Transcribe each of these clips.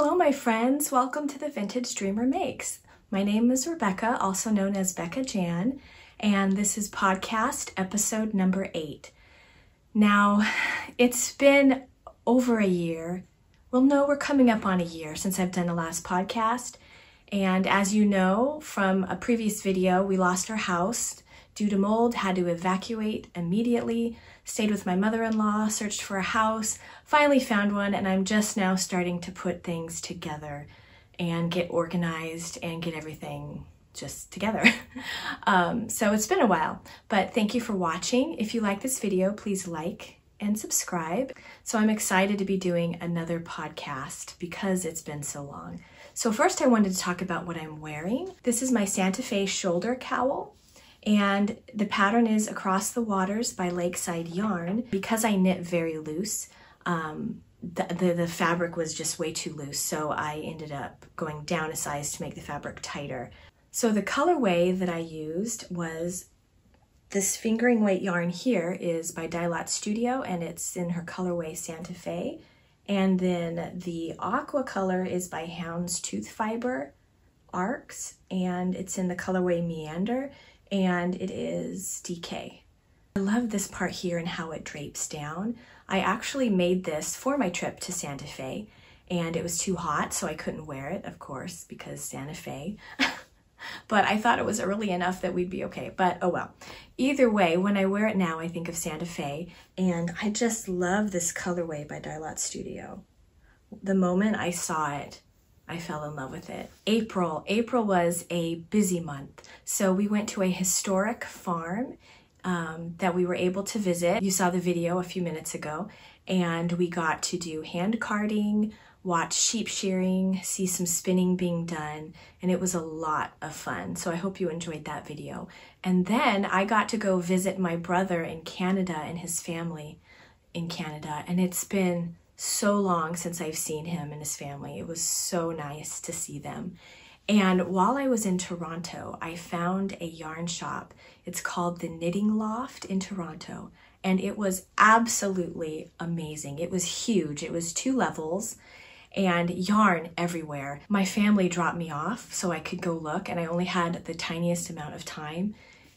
Hello my friends, welcome to the Vintage Dreamer Makes. My name is Rebecca, also known as Becca Jan, and this is podcast episode number 8. Now, it's been over a year. Well, no, we're coming up on a year since I've done the last podcast. And as you know from a previous video, we lost our house due to mold, had to evacuate immediately, stayed with my mother-in-law, searched for a house, finally found one, and I'm just now starting to put things together and get organized and get everything just together. So it's been a while, but thank you for watching. If you like this video, please like and subscribe. So I'm excited to be doing another podcast because it's been so long. So first I wanted to talk about what I'm wearing. This is my Santa Fe shoulder cowl. And the pattern is Across the Waters by Lakeside yarn. Because I knit very loose, the fabric was just way too loose, so I ended up going down a size to make the fabric tighter. So the colorway that I used was this fingering weight yarn here is by Dyelat Studio, and it's in her colorway Santa Fe. And then the Aqua color is by Houndstooth Fiber Art, and it's in the colorway Meander. And it is DK. I love this part here and how it drapes down. I actually made this for my trip to Santa Fe, and it was too hot, so I couldn't wear it, of course, because Santa Fe. But I thought it was early enough that we'd be okay, but oh well. Either way, when I wear it now, I think of Santa Fe, and I just love this colorway by Dyelat Studio. The moment I saw it, I fell in love with it. April was a busy month. So we went to a historic farm that we were able to visit. You saw the video a few minutes ago, and we got to do hand carding, watch sheep shearing, see some spinning being done, and it was a lot of fun. So I hope you enjoyed that video. And then I got to go visit my brother in Canada and his family in Canada, and it's been so long since I've seen him and his family. It was so nice to see them. And while I was in Toronto, I found a yarn shop. It's called the Knitting Loft in Toronto, and it was absolutely amazing. It was huge. It was 2 levels and yarn everywhere. My family dropped me off so I could go look, and I only had the tiniest amount of time.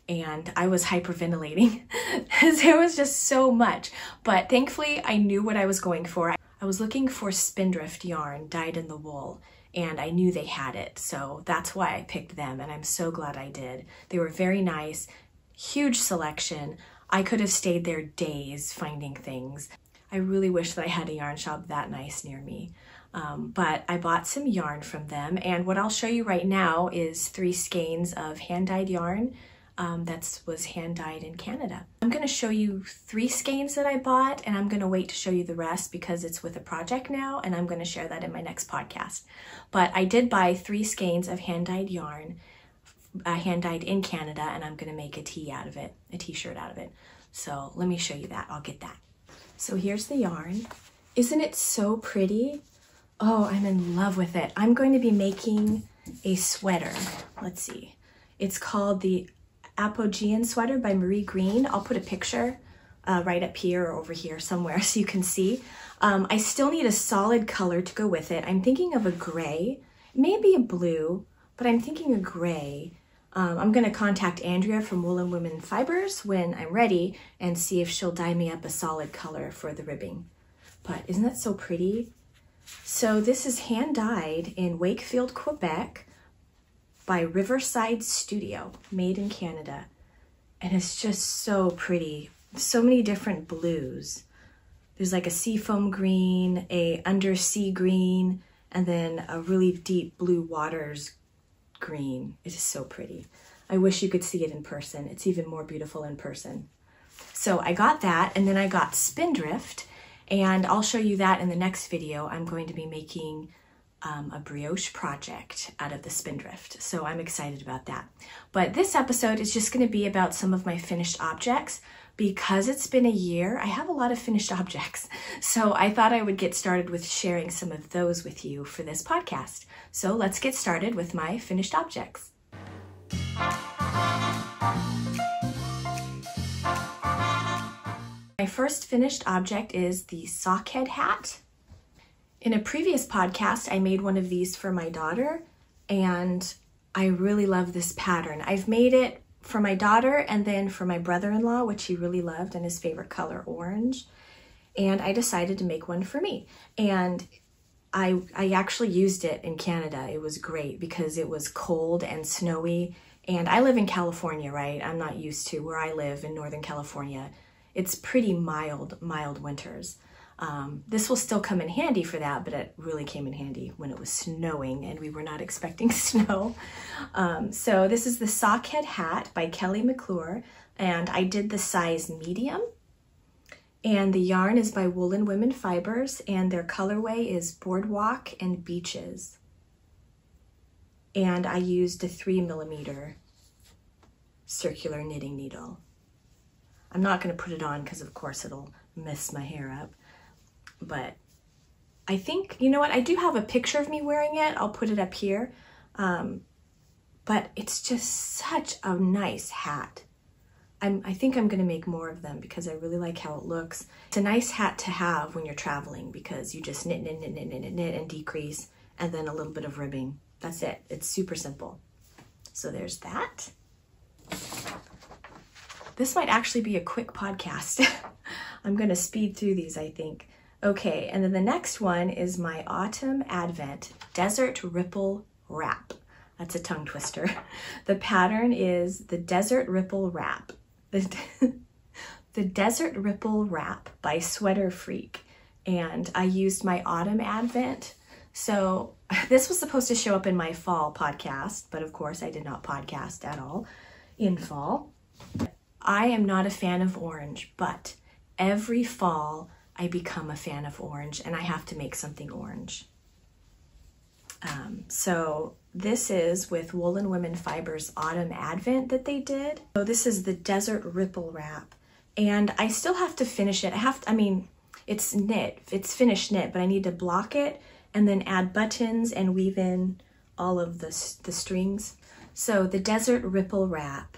And I was hyperventilating because there was just so much. But thankfully, I knew what I was going for. I was looking for spindrift yarn dyed in the wool, and I knew they had it. So that's why I picked them, and I'm so glad I did. They were very nice, huge selection. I could have stayed there days finding things. I really wish that I had a yarn shop that nice near me. But I bought some yarn from them, and what I'll show you right now is 3 skeins of hand-dyed yarn. That was hand-dyed in Canada. I'm going to show you 3 skeins that I bought, and I'm going to wait to show you the rest because it's with a project now, and I'm going to share that in my next podcast. But I did buy 3 skeins of hand-dyed yarn, hand-dyed in Canada, and I'm going to make a tee out of it, a t-shirt out of it. So let me show you that. I'll get that. So here's the yarn. Isn't it so pretty? Oh, I'm in love with it. I'm going to be making a sweater. Let's see. It's called the Apogean sweater by Marie Green. I'll put a picture right up here or over here somewhere so you can see. I still need a solid color to go with it. I'm thinking of a gray, maybe a blue, but I'm thinking a gray. I'm going to contact Andrea from Woolen Women Fibers when I'm ready and see if she'll dye me up a solid color for the ribbing. But isn't that so pretty? So this is hand dyed in Wakefield, Quebec, by Riverside Studio, made in Canada. And it's just so pretty. So many different blues. There's like a seafoam green, a undersea green, and then a really deep blue waters green. It is so pretty. I wish you could see it in person. It's even more beautiful in person. So I got that, and then I got spindrift, and I'll show you that in the next video. I'm going to be making a brioche project out of the spindrift. So I'm excited about that. But this episode is just going to be about some of my finished objects. Because it's been a year, I have a lot of finished objects. So I thought I would get started with sharing some of those with you for this podcast. So let's get started with my finished objects. My first finished object is the Sockhead Hat. In a previous podcast, I made one of these for my daughter, and I really love this pattern. I've made it for my daughter and then for my brother-in-law, which he really loved, and his favorite color, orange. And I decided to make one for me. And I actually used it in Canada. It was great because it was cold and snowy. And I live in California, right? I'm not used to where I live in Northern California. It's pretty mild winters. This will still come in handy for that, but it really came in handy when it was snowing and we were not expecting snow. So this is the Sockhead Hat by McClure, and I did the size medium. And the yarn is by Woolen Women Fibers, and their colorway is Boardwalk and Beaches. And I used a 3mm circular knitting needle. I'm not going to put it on because of course it'll mess my hair up. But I think, you know what, I do have a picture of me wearing it. I'll put it up here. But it's just such a nice hat. I think I'm gonna make more of them because I really like how it looks. It's a nice hat to have when you're traveling because you just knit and decrease, and then a little bit of ribbing. That's it. It's super simple. So there's that. This might actually be a quick podcast. I'm gonna speed through these, I think. Okay, and then the next one is my Autumn Advent Desert Ripple Wrap. That's a tongue twister. The pattern is the Desert Ripple Wrap. The Desert Ripple Wrap by Sweater Freak. And I used my Autumn Advent. So this was supposed to show up in my fall podcast, but of course I did not podcast at all in fall. I am not a fan of orange, but every fall I become a fan of orange and I have to make something orange. So this is with Woolen Women Fibers Autumn Advent that they did. So this is the Desert Ripple Wrap, and I still have to finish it. I mean, it's knit, it's finished knit, but I need to block it and then add buttons and weave in all of the strings. So the Desert Ripple Wrap.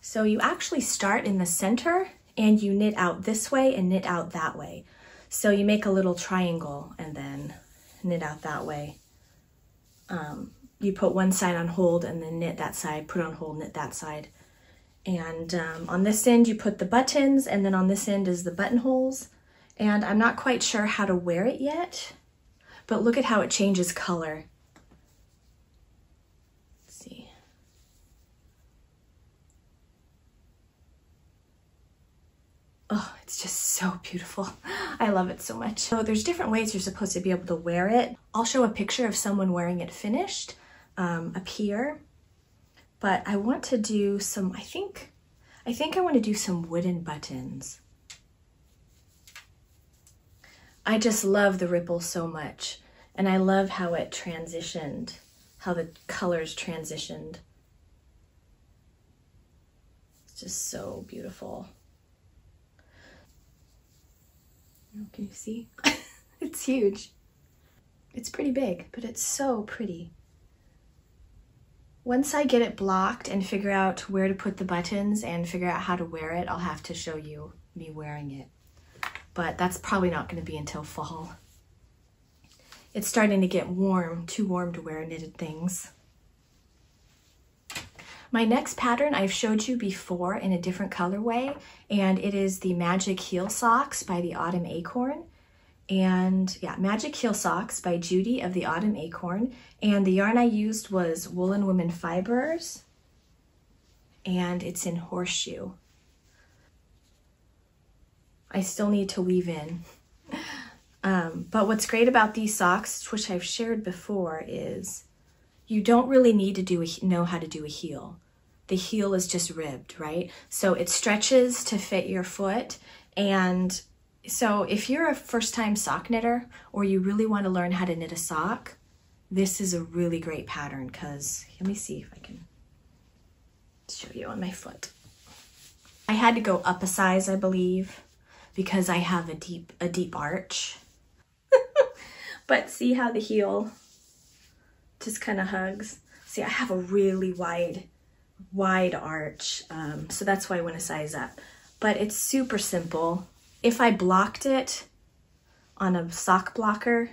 So you actually start in the center and you knit out this way and knit out that way. So you make a little triangle and then knit out that way. You put one side on hold and then knit that side, put on hold, knit that side. And on this end you put the buttons, and then on this end is the buttonholes. And I'm not quite sure how to wear it yet, but look at how it changes color. Oh, it's just so beautiful. I love it so much. So there's different ways you're supposed to be able to wear it. I'll show a picture of someone wearing it finished up here. But I want to do some, I think I want to do some wooden buttons. I just love the ripple so much. And I love how it transitioned, how the colors transitioned. It's just so beautiful. Can you see? It's huge. It's pretty big, but it's so pretty. Once I get it blocked and figure out where to put the buttons and figure out how to wear it, I'll have to show you me wearing it. But that's probably not going to be until fall. It's starting to get warm, too warm to wear knitted things. My next pattern I've showed you before in a different colorway, and it is the Magic Heel Socks by the Autumn Acorn. And yeah, Magic Heel Socks by Judy of the Autumn Acorn. And the yarn I used was Woolen Women Fibers, and it's in Horseshoe. I still need to weave in. But what's great about these socks, which I've shared before, is you don't really need to know how to do a heel. The heel is just ribbed, right? So it stretches to fit your foot. And so if you're a first-time sock knitter or you really want to learn how to knit a sock, this is a really great pattern because, let me see if I can show you on my foot. I had to go up a size, I believe, because I have a deep arch. But see how the heel just kind of hugs. See, I have a really wide arch, so that's why I went a size up. But it's super simple. If I blocked it on a sock blocker,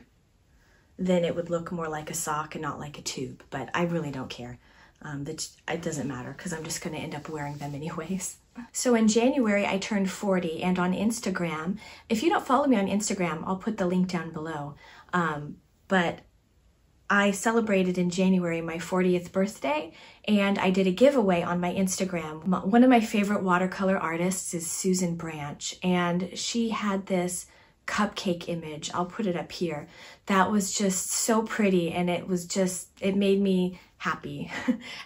then it would look more like a sock and not like a tube, but I really don't care. It doesn't matter because I'm just going to end up wearing them anyways. So in January, I turned 40, and on Instagram, if you don't follow me on Instagram, I'll put the link down below. But I celebrated in January my 40th birthday, and I did a giveaway on my Instagram. One of my favorite watercolor artists is Susan Branch, and she had this cupcake image. I'll put it up here. That was just so pretty, and it made me happy.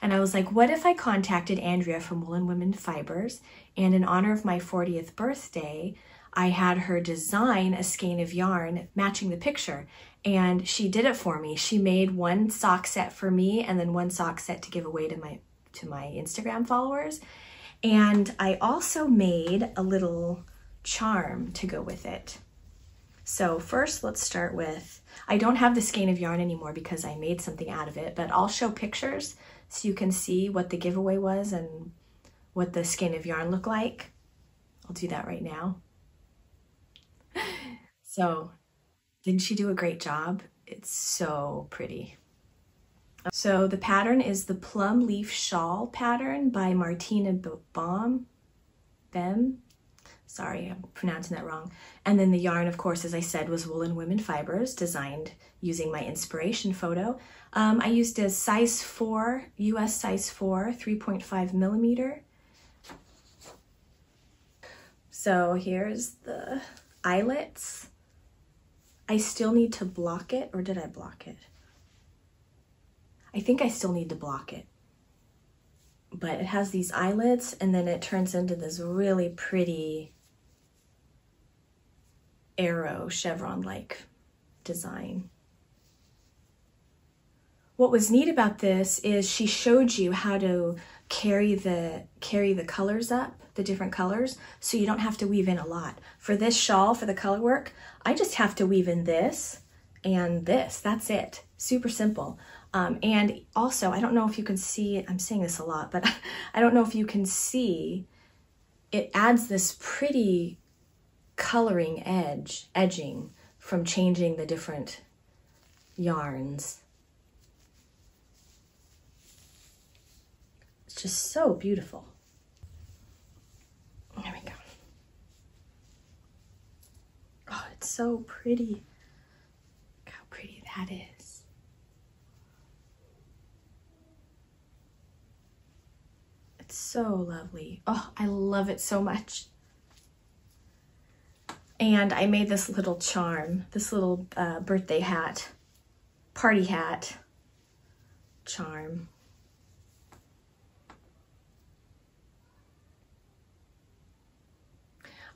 And I was like, what if I contacted Andrea from Woolen Women Fibers, and in honor of my 40th birthday, I had her design a skein of yarn matching the picture. And she did it for me. She made one sock set for me and then one sock set to give away to my Instagram followers. And I also made a little charm to go with it. So first, let's start with, I don't have the skein of yarn anymore because I made something out of it, but I'll show pictures so you can see what the giveaway was and what the skein of yarn looked like. I'll do that right now. So, didn't she do a great job? It's so pretty. So the pattern is the Plum Leaf Shawl pattern by Martina Bem. Sorry, I'm pronouncing that wrong. And then the yarn, of course, as I said, was Woolen Women Fibers, designed using my inspiration photo. I used a size 4, US size 4, 3.5 millimeter. So here's the eyelets. I still need to block it, or did I block it? I think I still need to block it. But it has these eyelets, and then it turns into this really pretty arrow chevron-like design. What was neat about this is she showed you how to carry the colors up, the different colors, so you don't have to weave in a lot. For this shawl, for the color work, I just have to weave in this and this. That's it. Super simple. And also, I don't know if you can see, I'm saying this a lot, but I don't know if you can see, it adds this pretty coloring edging from changing the different yarns. It's just so beautiful. There we go. Oh, it's so pretty. Look how pretty that is. It's so lovely. Oh, I love it so much. And I made this little charm, this little birthday hat, party hat charm.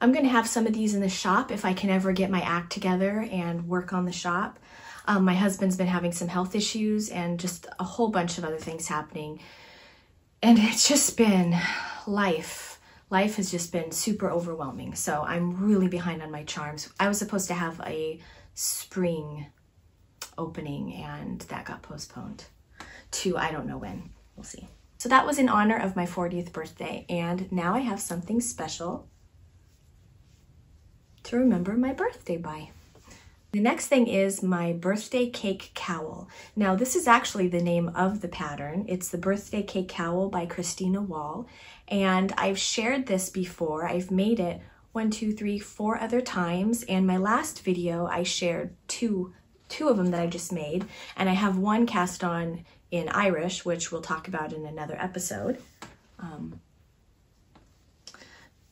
I'm going to have some of these in the shop if I can ever get my act together and work on the shop. My husband's been having some health issues and just a whole bunch of other things happening. And it's just been life. Life has just been super overwhelming. So I'm really behind on my charms. I was supposed to have a spring opening and that got postponed to I don't know when. We'll see. So that was in honor of my 40th birthday. And now I have something special to remember my birthday by. The next thing is my birthday cake cowl. Now this is actually the name of the pattern. It's the birthday cake cowl by Christina Wall. And I've shared this before. I've made it 1, 2, 3, 4 other times. And my last video, I shared two of them that I just made. And I have one cast on in Irish, which we'll talk about in another episode.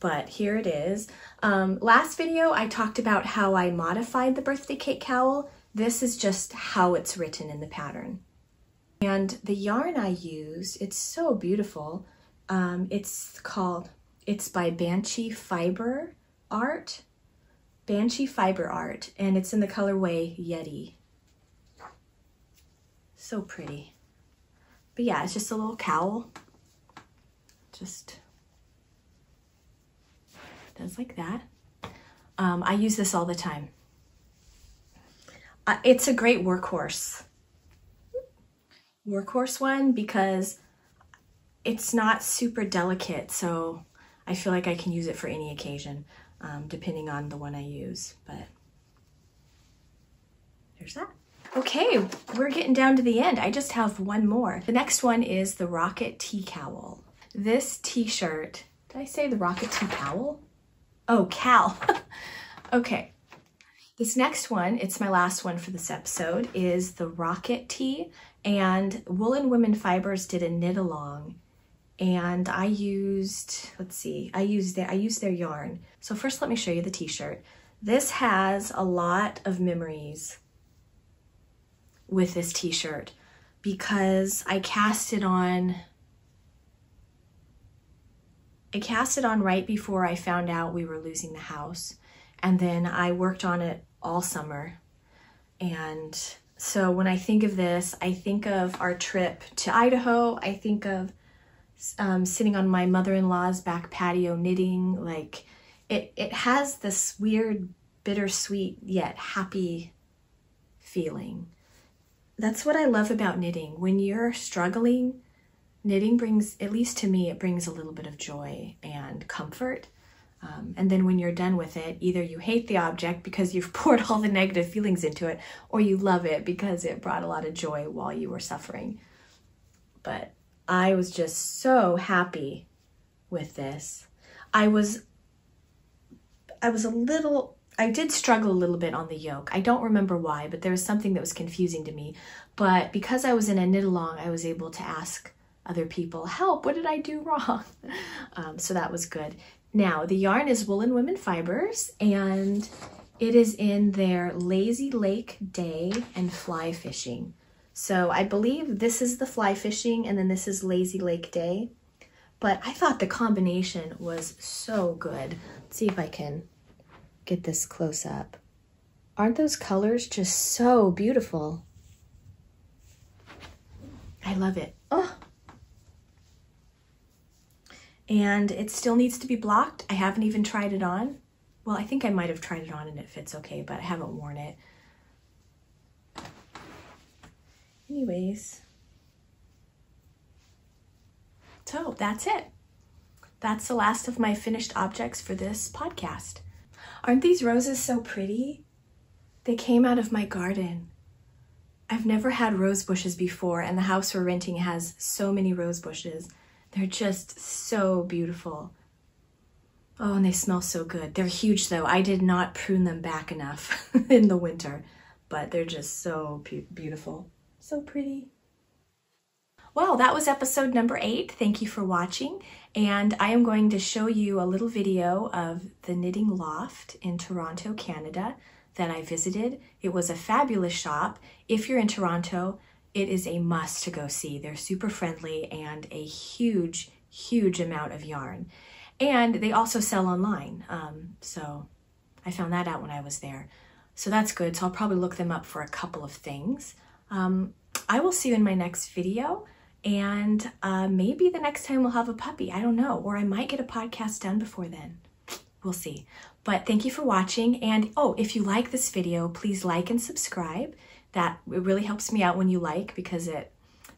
But here it is. Last video, I talked about how I modified the birthday cake cowl. This is just how it's written in the pattern. And the yarn I used, it's so beautiful. It's by Banshee Fiber Art. Banshee Fiber Art, and it's in the colorway Yeti. So pretty. But yeah, it's just a little cowl. Just does like that. I use this all the time. It's a great workhorse. workhorse one because it's not super delicate, so I feel like I can use it for any occasion, depending on the one I use, but there's that. Okay, we're getting down to the end. I just have one more. The next one is the Rocket Tea Cowl. This t-shirt, did I say the Rocket Tea Cowl? Oh, cowl. Okay. This next one, it's my last one for this episode, is the Rocket Tea, and Woolen Women Fibers did a knit along, and I used, let's see, I used their yarn. So first let me show you the t-shirt. This has a lot of memories with this t-shirt because I cast it on right before I found out we were losing the house, and then I worked on it all summer. And so when I think of this, I think of our trip to Idaho. I think of sitting on my mother-in-law's back patio knitting. Like it has this weird bittersweet yet happy feeling. That's what I love about knitting. When you're struggling, knitting brings, at least to me, it brings a little bit of joy and comfort. And then when you're done with it, either you hate the object because you've poured all the negative feelings into it, or you love it because it brought a lot of joy while you were suffering. But I was just so happy with this. I did struggle a little bit on the yoke. I don't remember why, but there was something that was confusing to me. But because I was in a knit along, I was able to ask other people, help, what did I do wrong? So that was good. Now, the yarn is Woolen Women Fibers, and it is in their Lazy Lake Day and Fly Fishing. So I believe this is the fly fishing, and then this is Lazy Lake Day. But I thought the combination was so good. Let's see if I can get this close up. Aren't those colors just so beautiful? I love it. Oh. And it still needs to be blocked. I haven't even tried it on. Well, I think I might have tried it on and it fits okay, but I haven't worn it. Anyways. So that's it. That's the last of my finished objects for this podcast. Aren't these roses so pretty? They came out of my garden. I've never had rose bushes before, and the house we're renting has so many rose bushes. They're just so beautiful. Oh, and they smell so good. They're huge though. I did not prune them back enough in the winter, but they're just so beautiful. So pretty. Well, that was episode number 8. Thank you for watching. And I am going to show you a little video of the Knitting Loft in Toronto, Canada that I visited. It was a fabulous shop. If you're in Toronto, it is a must to go see. They're super friendly and a huge, huge amount of yarn. And they also sell online. So I found that out when I was there. So that's good. So I'll probably look them up for a couple of things. I will see you in my next video. And maybe the next time we'll have a puppy. I don't know. Or I might get a podcast done before then. We'll see. But thank you for watching. And oh, if you like this video, please like and subscribe. It really helps me out when you like, because it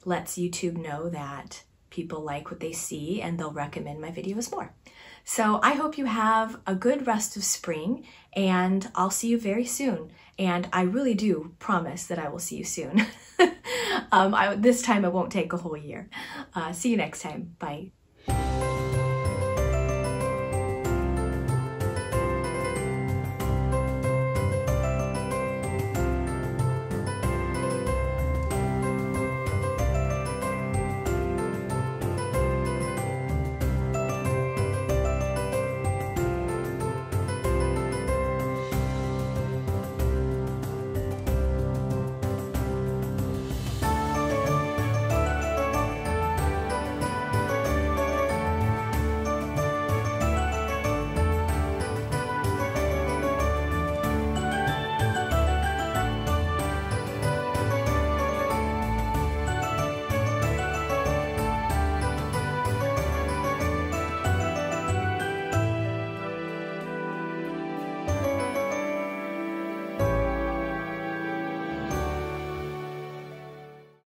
lets YouTube know that people like what they see and they'll recommend my videos more. So I hope you have a good rest of spring, and I'll see you very soon. And I really do promise that I will see you soon. This time it won't take a whole year. See you next time. Bye.